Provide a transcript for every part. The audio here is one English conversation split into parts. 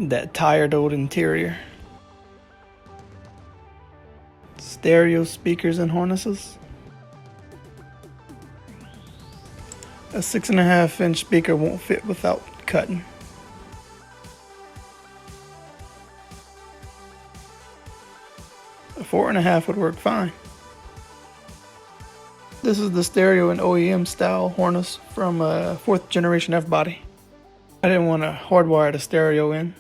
that tired old interior. Stereo speakers and harnesses. A 6.5-inch speaker won't fit without cutting. A 4.5 would work fine. This is the stereo and OEM style harness from a 4th generation F-body. I didn't want to hardwire the stereo in.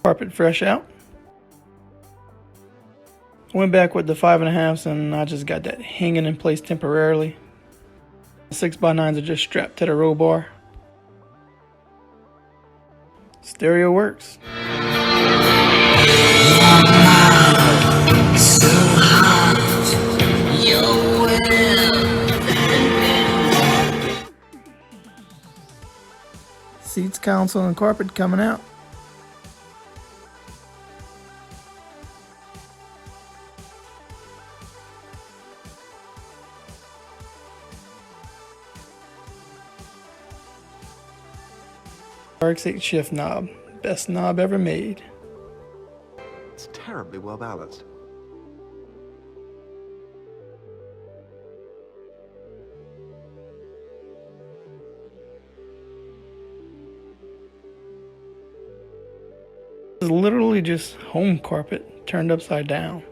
Carpet fresh out. Went back with the 5.5s and I just got that hanging in place temporarily. The 6x9s are just strapped to the row bar. Stereo works. Seats, console, and carpet coming out. RX-8 shift knob. Best knob ever made. It's terribly well balanced. This is literally just home carpet turned upside down.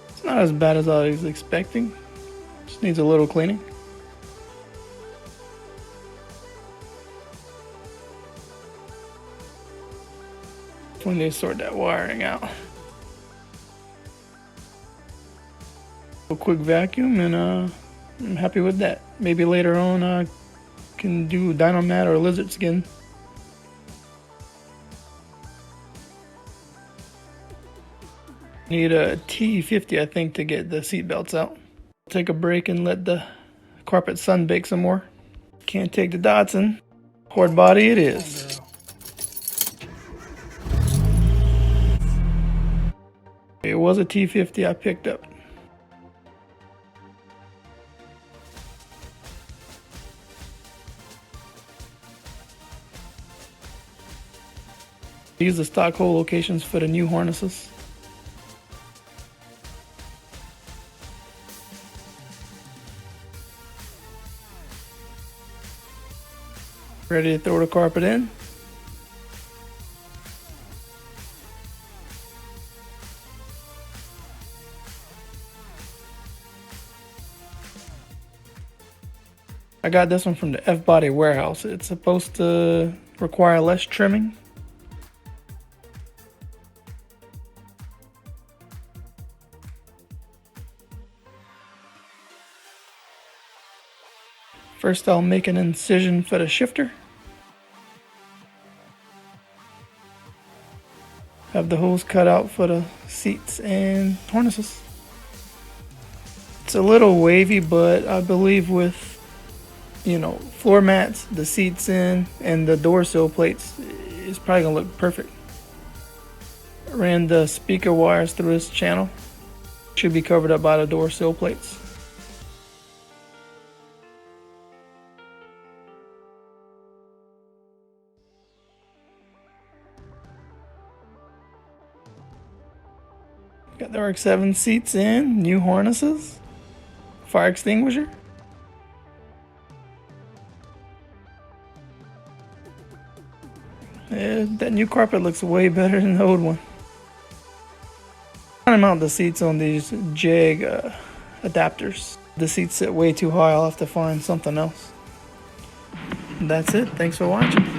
It's not as bad as I was expecting. Just needs a little cleaning. We need to sort that wiring out. A quick vacuum and I'm happy with that. Maybe later on I can do Dynomat or lizard skin. Need a T50 I think to get the seat belts out. Take a break and let the carpet sun bake some more. Can't take the Datsun. Hard body it is. It was a T50 I picked up. These are the stock hole locations for the new harnesses. Ready to throw the carpet in. I got this one from the fbodywarehouse. It's supposed to require less trimming. First I'll make an incision for the shifter. Have the holes cut out for the seats and harnesses. It's a little wavy, but I believe with floor mats, the seats in, and the door sill plates, it's probably gonna look perfect. I ran the speaker wires through this channel. Should be covered up by the door sill plates. Got the RX-7 seats in, new harnesses, fire extinguisher. Yeah, that new carpet looks way better than the old one. I'm trying to mount the seats on these jeg adapters. The seats sit way too high. I'll have to find something else. That's it. Thanks for watching.